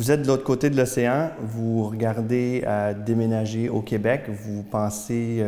Vous êtes de l'autre côté de l'océan, vous regardez à déménager au Québec, vous pensez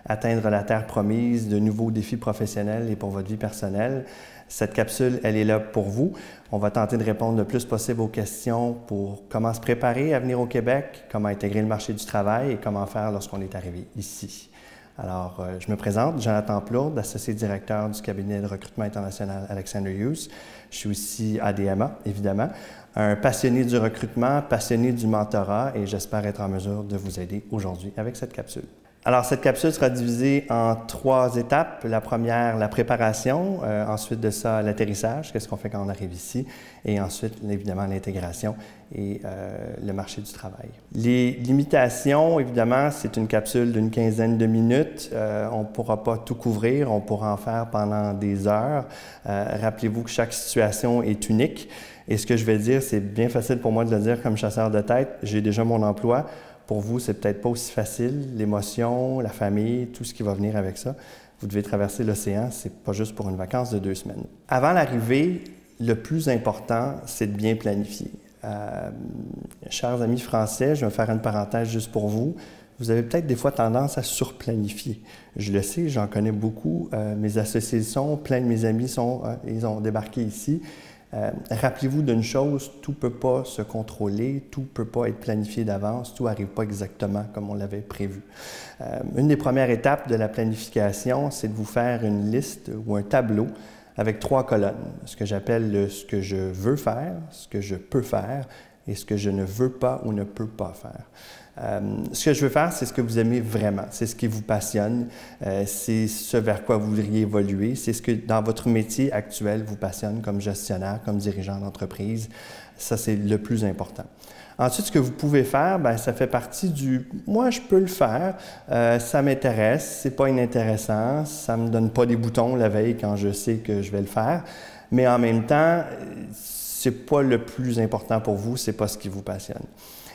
atteindre la terre promise, de nouveaux défis professionnels et pour votre vie personnelle. Cette capsule, elle est là pour vous. On va tenter de répondre le plus possible aux questions pour comment se préparer à venir au Québec, comment intégrer le marché du travail et comment faire lorsqu'on est arrivé ici. Alors, je me présente, Jonathan Plourde, associé directeur du cabinet de recrutement international Alexander Hughes. Je suis aussi ADMA, évidemment, un passionné du recrutement, passionné du mentorat et j'espère être en mesure de vous aider aujourd'hui avec cette capsule. Alors, cette capsule sera divisée en 3 étapes. La première, la préparation. Ensuite de ça, l'atterrissage, qu'est-ce qu'on fait quand on arrive ici. Et ensuite, évidemment, l'intégration et le marché du travail. Les limitations, évidemment, c'est une capsule d'une 15aine de minutes. On ne pourra pas tout couvrir, on pourra en faire pendant des heures. Rappelez-vous que chaque situation est unique. Et ce que je vais dire, c'est bien facile pour moi de le dire comme chasseur de tête. J'ai déjà mon emploi. Pour vous, c'est peut-être pas aussi facile. L'émotion, la famille, tout ce qui va venir avec ça. Vous devez traverser l'océan, c'est pas juste pour une vacance de 2 semaines. Avant l'arrivée, le plus important, c'est de bien planifier. Chers amis français, je vais faire une parenthèse juste pour vous. Vous avez peut-être des fois tendance à surplanifier. Je le sais, j'en connais beaucoup. Mes associés plein de mes amis ils ont débarqué ici. Rappelez-vous d'une chose, tout ne peut pas se contrôler, tout ne peut pas être planifié d'avance, tout n'arrive pas exactement comme on l'avait prévu. Une des premières étapes de la planification, c'est de vous faire une liste ou un tableau avec 3 colonnes. Ce que j'appelle ce que je veux faire, ce que je peux faire et ce que je ne veux pas ou ne peux pas faire. Ce que je veux faire, c'est ce que vous aimez vraiment, c'est ce qui vous passionne, c'est ce vers quoi vous voudriez évoluer, c'est ce que dans votre métier actuel vous passionne comme gestionnaire, comme dirigeant d'entreprise. Ça, c'est le plus important. Ensuite, ce que vous pouvez faire, bien, ça fait partie du « moi, je peux le faire, ça m'intéresse, c'est pas inintéressant, ça me donne pas des boutons la veille quand je sais que je vais le faire, mais en même temps, c'est pas le plus important pour vous, c'est pas ce qui vous passionne. »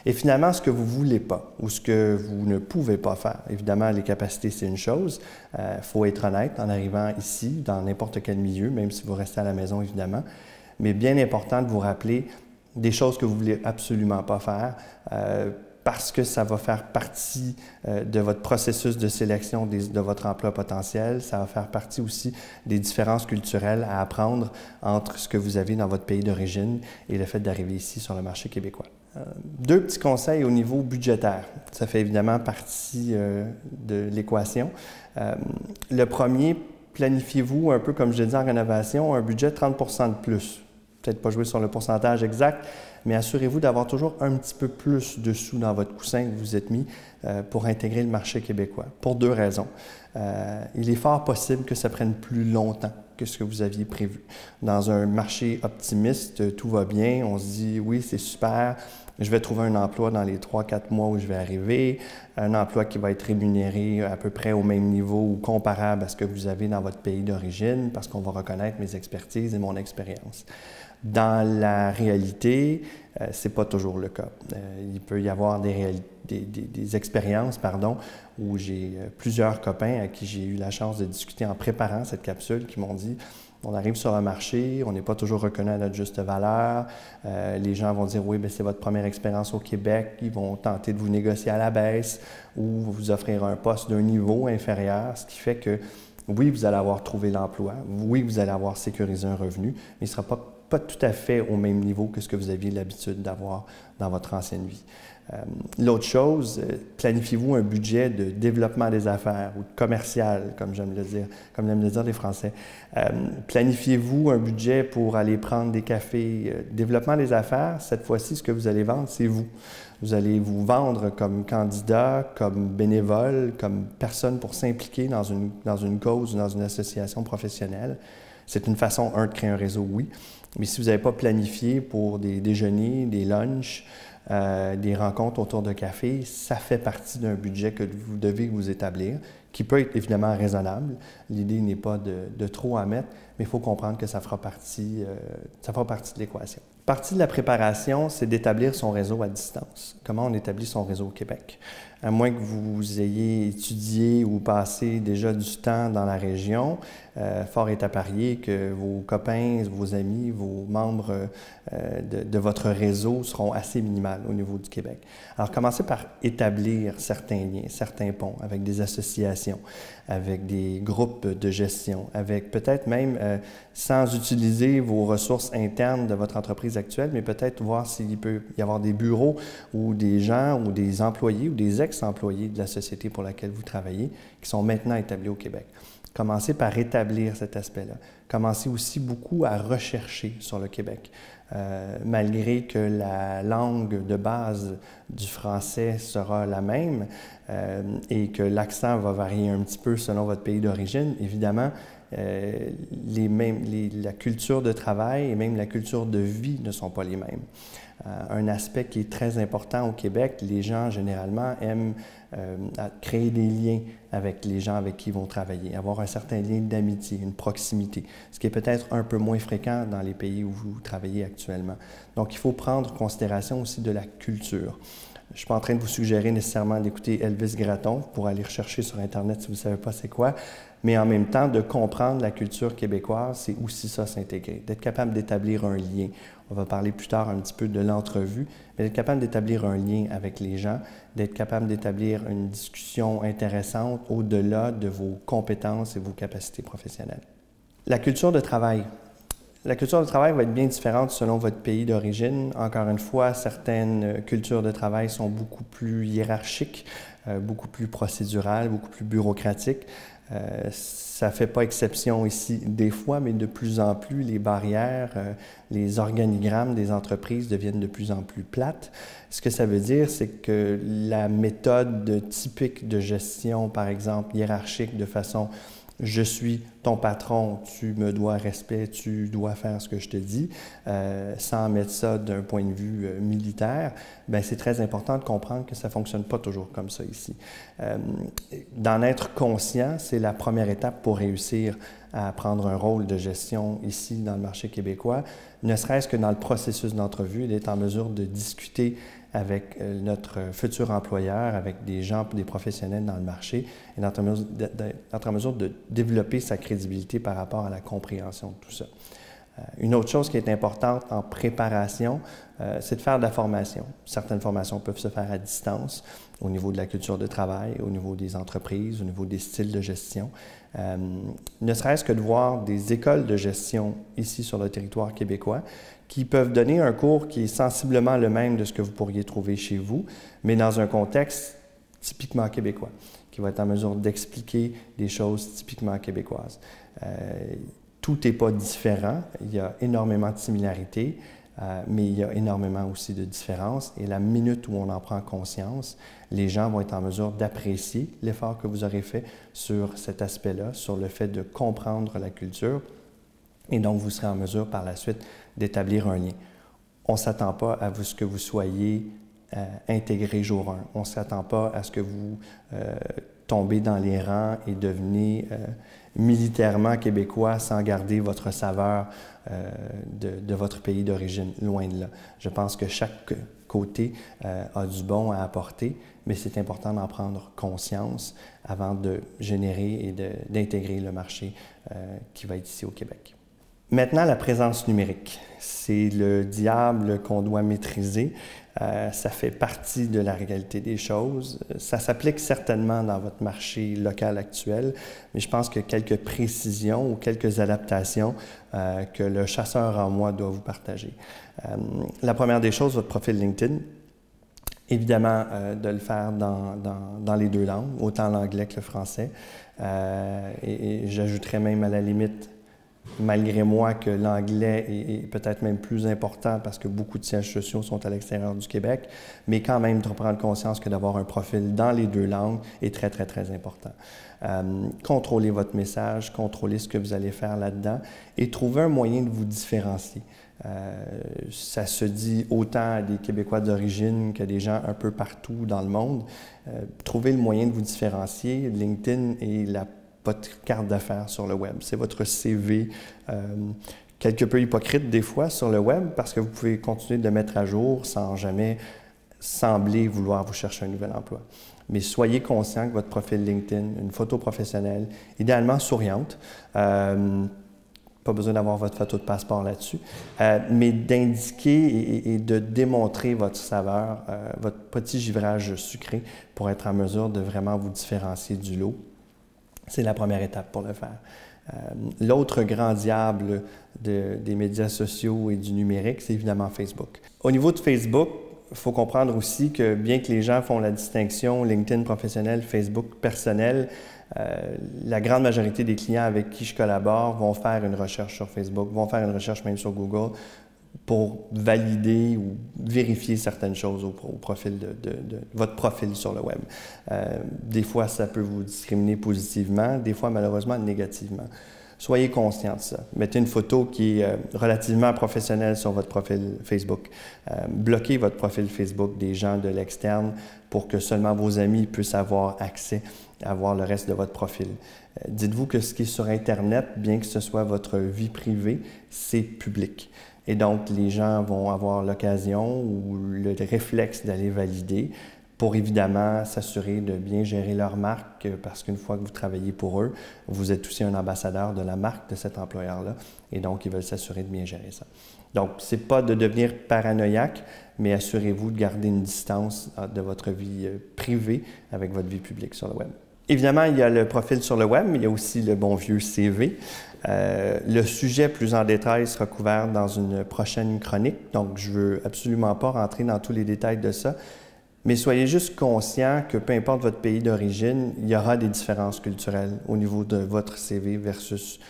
Et finalement, ce que vous ne voulez pas ou ce que vous ne pouvez pas faire. Évidemment, les capacités, c'est une chose. Il faut être honnête en arrivant ici, dans n'importe quel milieu, même si vous restez à la maison, évidemment. Mais bien important de vous rappeler des choses que vous ne voulez absolument pas faire parce que ça va faire partie de votre processus de sélection de votre emploi potentiel. Ça va faire partie aussi des différences culturelles à apprendre entre ce que vous avez dans votre pays d'origine et le fait d'arriver ici sur le marché québécois. 2 petits conseils au niveau budgétaire. Ça fait évidemment partie de l'équation. Le premier, planifiez-vous un peu comme je l'ai dit en rénovation, un budget de 30% de plus. Peut-être pas jouer sur le pourcentage exact, mais assurez-vous d'avoir toujours un petit peu plus de sous dans votre coussin que vous êtes mis pour intégrer le marché québécois, pour 2 raisons. Il est fort possible que ça prenne plus longtemps que ce que vous aviez prévu. Dans un marché optimiste, tout va bien, on se dit « oui, c'est super, je vais trouver un emploi dans les 3-4 mois où je vais arriver, un emploi qui va être rémunéré à peu près au même niveau ou comparable à ce que vous avez dans votre pays d'origine parce qu'on va reconnaître mes expertises et mon expérience. » Dans la réalité, ce n'est pas toujours le cas. Il peut y avoir des expériences où j'ai plusieurs copains à qui j'ai eu la chance de discuter en préparant cette capsule qui m'ont dit « on arrive sur un marché, on n'est pas toujours reconnu à notre juste valeur, les gens vont dire « oui, c'est votre première expérience au Québec », ils vont tenter de vous négocier à la baisse ou vous offrir un poste d'un niveau inférieur, ce qui fait que oui, vous allez avoir trouvé l'emploi, oui, vous allez avoir sécurisé un revenu, mais il ne sera pas tout à fait au même niveau que ce que vous aviez l'habitude d'avoir dans votre ancienne vie. L'autre chose, planifiez-vous un budget de développement des affaires ou de commercial, comme j'aime le dire, comme l'aiment le dire les Français. Planifiez-vous un budget pour aller prendre des cafés. Développement des affaires, cette fois-ci, ce que vous allez vendre, c'est vous. Vous allez vous vendre comme candidat, comme bénévole, comme personne pour s'impliquer dans une cause ou dans une association professionnelle. C'est une façon, de créer un réseau, oui, mais si vous n'avez pas planifié pour des déjeuners, des lunchs, des rencontres autour de café, ça fait partie d'un budget que vous devez vous établir, qui peut être évidemment raisonnable. L'idée n'est pas de trop à mettre, mais il faut comprendre que ça fera partie de l'équation. Partie de la préparation, c'est d'établir son réseau à distance. Comment on établit son réseau au Québec? à moins que vous ayez étudié ou passé déjà du temps dans la région, fort est à parier que vos copains, vos amis, vos membres de votre réseau seront assez minimales au niveau du Québec. Alors, commencez par établir certains liens, certains ponts avec des associations, avec des groupes de gestion, avec peut-être même, sans utiliser vos ressources internes de votre entreprise actuelle, mais peut-être voir s'il peut y avoir des bureaux ou des gens ou des employés ou des ex-employés de la société pour laquelle vous travaillez qui sont maintenant établis au Québec. Commencez par établir cet aspect-là. Commencez aussi beaucoup à rechercher sur le Québec. Malgré que la langue de base du français sera la même et que l'accent va varier un petit peu selon votre pays d'origine, évidemment, la culture de travail et même la culture de vie ne sont pas les mêmes. Un aspect qui est très important au Québec, les gens généralement aiment créer des liens avec les gens avec qui ils vont travailler, avoir un certain lien d'amitié, une proximité, ce qui est peut-être un peu moins fréquent dans les pays où vous travaillez actuellement. Donc, il faut prendre en considération aussi de la culture. Je ne suis pas en train de vous suggérer nécessairement d'écouter Elvis Gratton pour aller rechercher sur Internet si vous ne savez pas c'est quoi, mais en même temps, de comprendre la culture québécoise, c'est aussi ça, s'intégrer, d'être capable d'établir un lien. On va parler plus tard un petit peu de l'entrevue, mais d'être capable d'établir un lien avec les gens, d'être capable d'établir une discussion intéressante au-delà de vos compétences et vos capacités professionnelles. La culture de travail. La culture de travail va être bien différente selon votre pays d'origine. Encore une fois, certaines cultures de travail sont beaucoup plus hiérarchiques, beaucoup plus procédurales, beaucoup plus bureaucratiques. Ça ne fait pas exception ici des fois, mais de plus en plus, les barrières, les organigrammes des entreprises deviennent de plus en plus plates. Ce que ça veut dire, c'est que la méthode typique de gestion, par exemple, hiérarchique, de façon je suis ton patron, tu me dois respect, tu dois faire ce que je te dis, sans mettre ça d'un point de vue militaire, bien, c'est très important de comprendre que ça ne fonctionne pas toujours comme ça ici. D'en être conscient, c'est la première étape pour réussir à prendre un rôle de gestion ici dans le marché québécois, ne serait-ce que dans le processus d'entrevue, d'être en mesure de discuter avec notre futur employeur, avec des gens, des professionnels dans le marché, et d'être en mesure de développer sa crédibilité par rapport à la compréhension de tout ça. Une autre chose qui est importante en préparation, c'est de faire de la formation. Certaines formations peuvent se faire à distance, au niveau de la culture de travail, au niveau des entreprises, au niveau des styles de gestion. Ne serait-ce que de voir des écoles de gestion ici sur le territoire québécois qui peuvent donner un cours qui est sensiblement le même de ce que vous pourriez trouver chez vous, mais dans un contexte typiquement québécois, qui va être en mesure d'expliquer des choses typiquement québécoises. Tout n'est pas différent, il y a énormément de similarités, mais il y a énormément aussi de différences. Et la minute où on en prend conscience, les gens vont être en mesure d'apprécier l'effort que vous aurez fait sur cet aspect-là, sur le fait de comprendre la culture. Et donc, vous serez en mesure par la suite d'établir un lien. On ne s'attend pas à ce que vous soyez intégré jour 1. On ne s'attend pas à ce que vous tombez dans les rangs et devenez militairement québécois sans garder votre saveur de votre pays d'origine, loin de là. Je pense que chaque côté a du bon à apporter, mais c'est important d'en prendre conscience avant de générer et d'intégrer le marché qui va être ici au Québec. Maintenant, la présence numérique. C'est le diable qu'on doit maîtriser. Ça fait partie de la réalité des choses. Ça s'applique certainement dans votre marché local actuel, mais je pense que quelques précisions ou quelques adaptations que le chasseur en moi doit vous partager. La première des choses, votre profil LinkedIn. Évidemment, de le faire dans les deux langues, autant l'anglais que le français. Et j'ajouterais même à la limite, malgré moi, que l'anglais est peut-être même plus important parce que beaucoup de sièges sociaux sont à l'extérieur du Québec, mais quand même de prendre conscience que d'avoir un profil dans les deux langues est très, très, très important. Contrôlez votre message, contrôlez ce que vous allez faire là-dedans et trouvez un moyen de vous différencier. Ça se dit autant à des Québécois d'origine que des gens un peu partout dans le monde. Trouvez le moyen de vous différencier. LinkedIn est votre carte d'affaires sur le web. C'est votre CV, quelque peu hypocrite des fois sur le web parce que vous pouvez continuer de le mettre à jour sans jamais sembler vouloir vous chercher un nouvel emploi. Mais soyez conscient que votre profil LinkedIn, une photo professionnelle, idéalement souriante, pas besoin d'avoir votre photo de passeport là-dessus, mais d'indiquer et de démontrer votre saveur, votre petit givrage sucré pour être en mesure de vraiment vous différencier du lot. C'est la première étape pour le faire. L'autre grand diable des médias sociaux et du numérique, c'est évidemment Facebook. Au niveau de Facebook, il faut comprendre aussi que bien que les gens font la distinction LinkedIn professionnel, Facebook personnel, la grande majorité des clients avec qui je collabore vont faire une recherche sur Facebook, vont faire une recherche même sur Google pour valider ou vérifier certaines choses au profil de votre profil sur le web. Des fois, ça peut vous discriminer positivement, des fois, malheureusement, négativement. Soyez conscient de ça. Mettez une photo qui est relativement professionnelle sur votre profil Facebook. Bloquez votre profil Facebook des gens de l'externe pour que seulement vos amis puissent avoir accès à voir le reste de votre profil. Dites-vous que ce qui est sur Internet, bien que ce soit votre vie privée, c'est public. Et donc, les gens vont avoir l'occasion ou le réflexe d'aller valider pour évidemment s'assurer de bien gérer leur marque, parce qu'une fois que vous travaillez pour eux, vous êtes aussi un ambassadeur de la marque de cet employeur-là, et donc ils veulent s'assurer de bien gérer ça. Donc, ce n'est pas de devenir paranoïaque, mais assurez-vous de garder une distance de votre vie privée avec votre vie publique sur le web. Évidemment, il y a le profil sur le web, mais il y a aussi le bon vieux CV. Le sujet plus en détail sera couvert dans une prochaine chronique, donc je ne veux absolument pas rentrer dans tous les détails de ça. Mais soyez juste conscient que peu importe votre pays d'origine, il y aura des différences culturelles au niveau de votre CV versus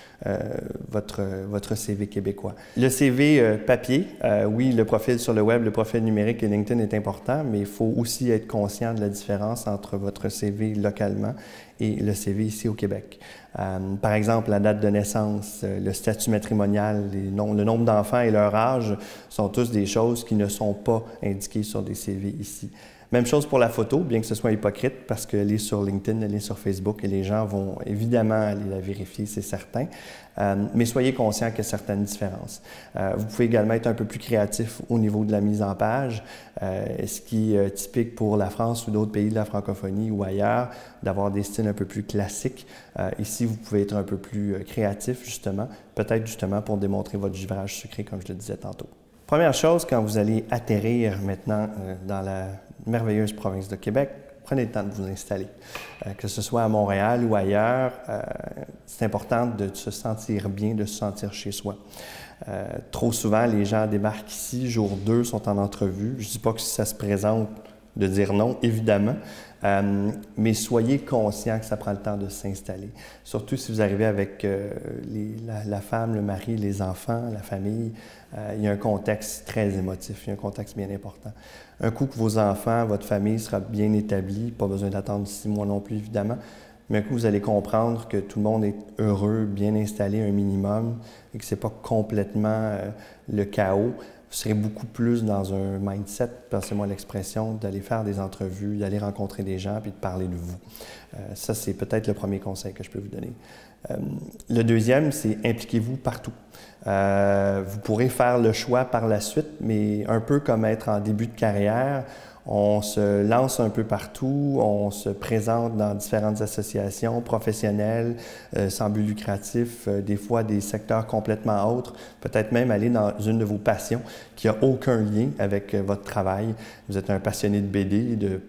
votre CV québécois. Le CV papier, oui, le profil sur le web, le profil numérique et LinkedIn est important, mais il faut aussi être conscient de la différence entre votre CV localement et le CV ici au Québec. Par exemple, la date de naissance, le statut matrimonial, le nombre d'enfants et leur âge sont tous des choses qui ne sont pas indiquées sur des CV ici. Même chose pour la photo, bien que ce soit hypocrite, parce qu'elle est sur LinkedIn, elle est sur Facebook, et les gens vont évidemment aller la vérifier, c'est certain. Mais soyez conscient qu'il y a certaines différences. Vous pouvez également être un peu plus créatif au niveau de la mise en page, ce qui est typique pour la France ou d'autres pays de la francophonie ou ailleurs, d'avoir des styles un peu plus classiques. Ici, vous pouvez être un peu plus créatif, justement, peut-être justement pour démontrer votre givrage sucré, comme je le disais tantôt. Première chose, quand vous allez atterrir maintenant dans la merveilleuse province de Québec, prenez le temps de vous installer. Que ce soit à Montréal ou ailleurs, c'est important de se sentir bien, de se sentir chez soi. Trop souvent, les gens débarquent ici, jour 2, sont en entrevue. Je ne dis pas que si ça se présente de dire non, évidemment, mais soyez conscient que ça prend le temps de s'installer. Surtout si vous arrivez avec la femme, le mari, les enfants, la famille, il y a un contexte très émotif, il y a un contexte bien important. Un coup que vos enfants, votre famille sera bien établie, pas besoin d'attendre 6 mois non plus, évidemment, mais un coup vous allez comprendre que tout le monde est heureux, bien installé un minimum, et que ce n'est pas complètement le chaos, vous serez beaucoup plus dans un mindset, passez-moi l'expression, d'aller faire des entrevues, d'aller rencontrer des gens puis de parler de vous. Ça, c'est peut-être le premier conseil que je peux vous donner. Le deuxième, c'est impliquez-vous partout. Vous pourrez faire le choix par la suite, mais un peu comme être en début de carrière, on se lance un peu partout, on se présente dans différentes associations professionnelles, sans but lucratif, des fois des secteurs complètement autres, peut-être même aller dans une de vos passions qui n'a aucun lien avec votre travail. Vous êtes un passionné de BD, de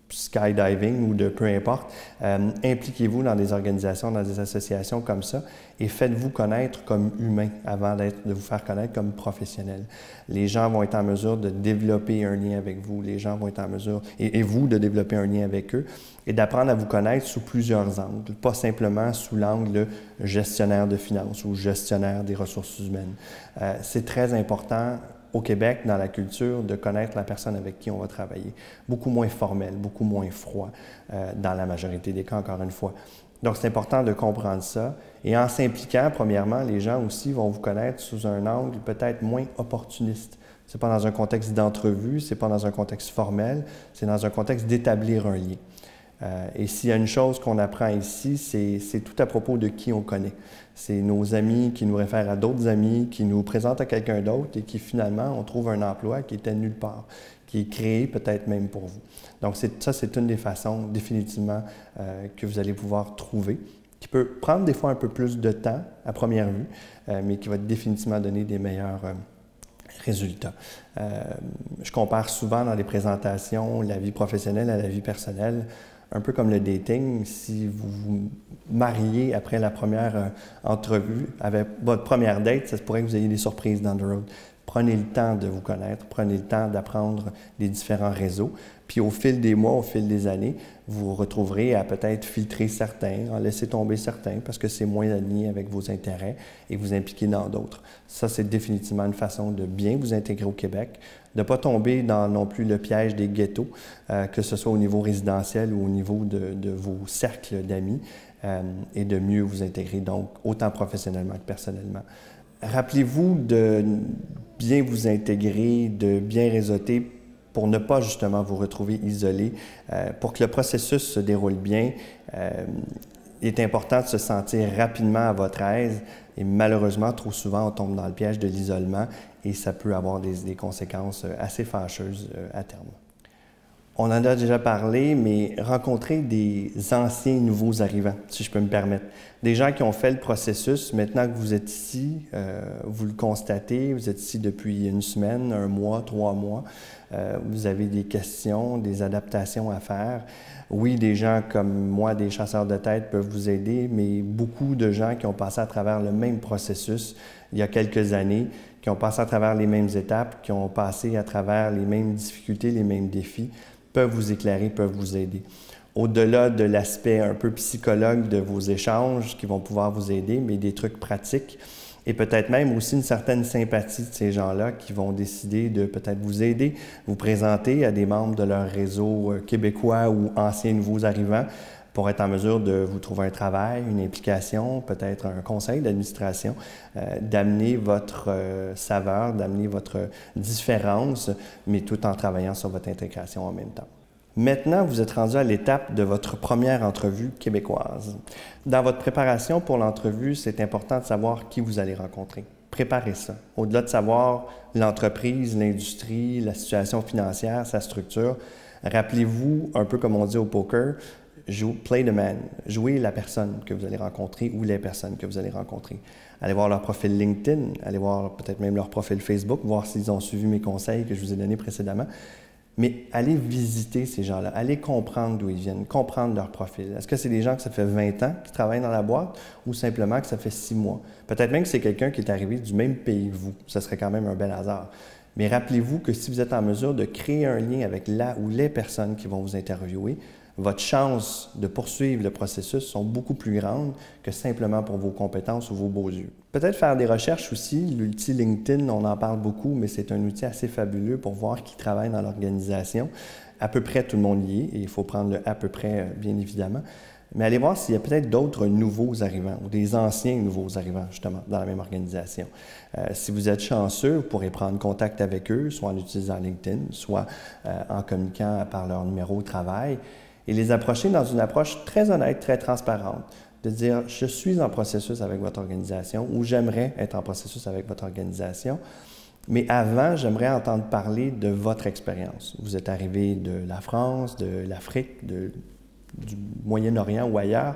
skydiving ou de peu importe, impliquez-vous dans des organisations, dans des associations comme ça et faites-vous connaître comme humain avant de vous faire connaître comme professionnel. Les gens vont être en mesure de développer un lien avec vous, les gens vont être en mesure, et vous, de développer un lien avec eux et d'apprendre à vous connaître sous plusieurs angles, pas simplement sous l'angle gestionnaire de finances ou gestionnaire des ressources humaines. C'est très important au Québec, dans la culture, de connaître la personne avec qui on va travailler. Beaucoup moins formel, beaucoup moins froid, dans la majorité des cas, encore une fois. Donc, c'est important de comprendre ça. Et en s'impliquant, premièrement, les gens aussi vont vous connaître sous un angle peut-être moins opportuniste. Ce n'est pas dans un contexte d'entrevue, ce n'est pas dans un contexte formel, c'est dans un contexte d'établir un lien. Et s'il y a une chose qu'on apprend ici, c'est tout à propos de qui on connaît. C'est nos amis qui nous réfèrent à d'autres amis, qui nous présentent à quelqu'un d'autre et qui finalement, on trouve un emploi qui était nulle part, qui est créé peut-être même pour vous. Donc ça, c'est une des façons définitivement que vous allez pouvoir trouver, qui peut prendre des fois un peu plus de temps à première vue, mais qui va définitivement donner des meilleurs résultats. Je compare souvent dans les présentations la vie professionnelle à la vie personnelle, un peu comme le dating. Si vous vous mariez après la première entrevue, avec votre première date, ça se pourrait que vous ayez des surprises down the road. Prenez le temps de vous connaître, prenez le temps d'apprendre les différents réseaux. Puis au fil des mois, au fil des années, vous vous retrouverez à peut-être filtrer certains, en laisser tomber certains parce que c'est moins aligné avec vos intérêts et vous impliquer dans d'autres. Ça, c'est définitivement une façon de bien vous intégrer au Québec, de ne pas tomber dans non plus le piège des ghettos, que ce soit au niveau résidentiel ou au niveau de vos cercles d'amis, et de mieux vous intégrer, donc autant professionnellement que personnellement. Rappelez-vous de bien vous intégrer, de bien réseauter pour ne pas justement vous retrouver isolé. Pour que le processus se déroule bien, il est important de se sentir rapidement à votre aise et malheureusement, trop souvent, on tombe dans le piège de l'isolement et ça peut avoir des conséquences assez fâcheuses à terme. On en a déjà parlé, mais rencontrer des anciens nouveaux arrivants, si je peux me permettre. Des gens qui ont fait le processus, maintenant que vous êtes ici, vous le constatez, vous êtes ici depuis une semaine, un mois, 3 mois, vous avez des questions, des adaptations à faire. Oui, des gens comme moi, des chasseurs de tête peuvent vous aider, mais beaucoup de gens qui ont passé à travers le même processus il y a quelques années, qui ont passé à travers les mêmes étapes, qui ont passé à travers les mêmes difficultés, les mêmes défis, peuvent vous éclairer, peuvent vous aider. Au-delà de l'aspect un peu psychologue de vos échanges qui vont pouvoir vous aider, mais des trucs pratiques et peut-être même aussi une certaine sympathie de ces gens-là qui vont décider de peut-être vous aider, vous présenter à des membres de leur réseau québécois ou anciens nouveaux arrivants pour être en mesure de vous trouver un travail, une implication, peut-être un conseil d'administration, d'amener votre saveur, d'amener votre différence, mais tout en travaillant sur votre intégration en même temps. Maintenant, vous êtes rendu à l'étape de votre première entrevue québécoise. Dans votre préparation pour l'entrevue, c'est important de savoir qui vous allez rencontrer. Préparez ça. Au-delà de savoir l'entreprise, l'industrie, la situation financière, sa structure, rappelez-vous, un peu comme on dit au poker, play the man. Jouez la personne que vous allez rencontrer ou les personnes que vous allez rencontrer. Allez voir leur profil LinkedIn, allez voir peut-être même leur profil Facebook, voir s'ils ont suivi mes conseils que je vous ai donnés précédemment. Mais allez visiter ces gens-là, allez comprendre d'où ils viennent, comprendre leur profil. Est-ce que c'est des gens que ça fait 20 ans qui travaillent dans la boîte ou simplement que ça fait 6 mois? Peut-être même que c'est quelqu'un qui est arrivé du même pays que vous. Ce serait quand même un bel hasard. Mais rappelez-vous que si vous êtes en mesure de créer un lien avec la ou les personnes qui vont vous interviewer, votre chance de poursuivre le processus sont beaucoup plus grandes que simplement pour vos compétences ou vos beaux yeux. Peut-être faire des recherches aussi. L'outil LinkedIn, on en parle beaucoup, mais c'est un outil assez fabuleux pour voir qui travaille dans l'organisation. À peu près tout le monde y est, et il faut prendre le « à peu près » bien évidemment. Mais allez voir s'il y a peut-être d'autres nouveaux arrivants ou des anciens nouveaux arrivants, justement, dans la même organisation. Si vous êtes chanceux, vous pourrez prendre contact avec eux, soit en utilisant LinkedIn, soit en communiquant par leur numéro de travail, et les approcher dans une approche très honnête, très transparente, de dire « je suis en processus avec votre organisation » ou « j'aimerais être en processus avec votre organisation ». Mais avant, j'aimerais entendre parler de votre expérience. Vous êtes arrivé de la France, de l'Afrique, du Moyen-Orient ou ailleurs.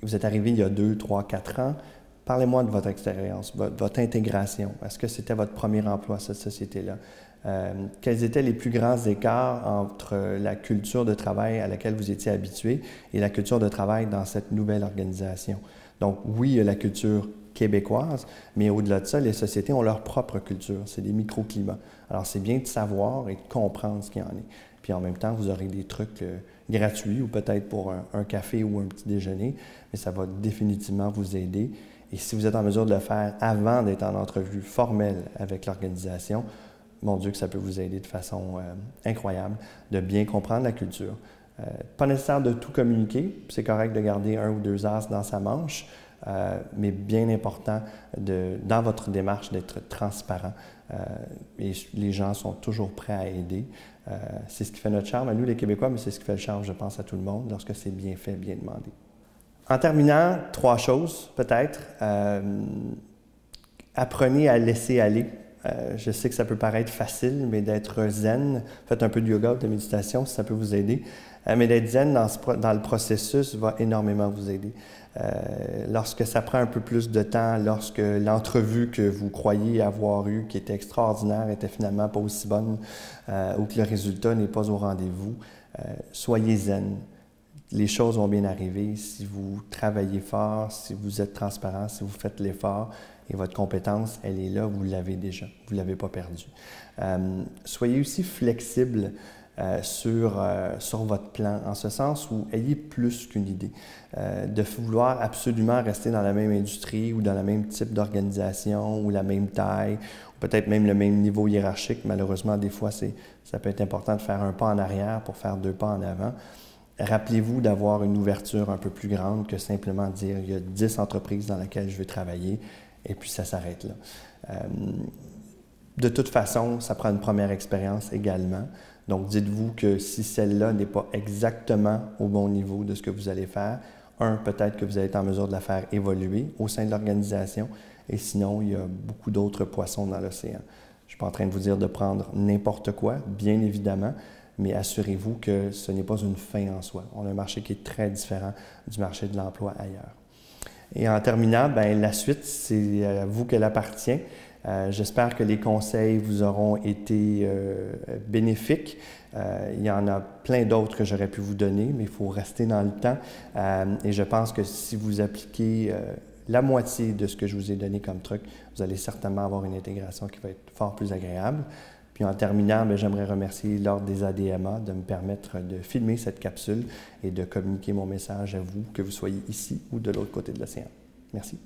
Vous êtes arrivé il y a 2, 3, 4 ans. Parlez-moi de votre expérience, votre intégration. Est-ce que c'était votre premier emploi à cette société-là? Quels étaient les plus grands écarts entre la culture de travail à laquelle vous étiez habitué et la culture de travail dans cette nouvelle organisation? Donc oui, il y a la culture québécoise, mais au-delà de ça, les sociétés ont leur propre culture. C'est des microclimats. Alors c'est bien de savoir et de comprendre ce qu'il y en est. Puis en même temps, vous aurez des trucs gratuits ou peut-être pour un café ou un petit déjeuner, mais ça va définitivement vous aider. Et si vous êtes en mesure de le faire avant d'être en entrevue formelle avec l'organisation, mon Dieu que ça peut vous aider de façon incroyable, de bien comprendre la culture. Pas nécessaire de tout communiquer, c'est correct de garder 1 ou 2 as dans sa manche, mais bien important dans votre démarche d'être transparent. Et les gens sont toujours prêts à aider. C'est ce qui fait notre charme à nous les Québécois, mais c'est ce qui fait le charme, je pense, à tout le monde lorsque c'est bien fait, bien demandé. En terminant, 3 choses peut-être. Apprenez à laisser aller. Je sais que ça peut paraître facile, mais d'être zen, faites un peu de yoga ou de méditation si ça peut vous aider. Mais d'être zen dans le processus va énormément vous aider. Lorsque ça prend un peu plus de temps, lorsque l'entrevue que vous croyez avoir eue, qui était extraordinaire, était finalement pas aussi bonne, ou que le résultat n'est pas au rendez-vous, soyez zen. Les choses vont bien arriver si vous travaillez fort, si vous êtes transparent, si vous faites l'effort et votre compétence, elle est là, vous l'avez déjà, vous ne l'avez pas perdue. Soyez aussi flexible sur votre plan, en ce sens où ayez plus qu'une idée. De vouloir absolument rester dans la même industrie ou dans le même type d'organisation ou la même taille, ou peut-être même le même niveau hiérarchique. Malheureusement, des fois, ça peut être important de faire un pas en arrière pour faire 2 pas en avant. Rappelez-vous d'avoir une ouverture un peu plus grande que simplement dire il y a 10 entreprises dans lesquelles je vais travailler et puis ça s'arrête là. De toute façon, ça prend une première expérience également. Donc, dites-vous que si celle-là n'est pas exactement au bon niveau de ce que vous allez faire, peut-être que vous allez être en mesure de la faire évoluer au sein de l'organisation et sinon, il y a beaucoup d'autres poissons dans l'océan. Je ne suis pas en train de vous dire de prendre n'importe quoi, bien évidemment, mais assurez-vous que ce n'est pas une fin en soi. On a un marché qui est très différent du marché de l'emploi ailleurs. Et en terminant, la suite, c'est à vous qu'elle appartient. J'espère que les conseils vous auront été bénéfiques. Il y en a plein d'autres que j'aurais pu vous donner, mais il faut rester dans le temps. Et je pense que si vous appliquez la moitié de ce que je vous ai donné comme truc, vous allez certainement avoir une intégration qui va être fort plus agréable. Puis en terminant, j'aimerais remercier l'Ordre des ADMA de me permettre de filmer cette capsule et de communiquer mon message à vous, que vous soyez ici ou de l'autre côté de l'océan. Merci.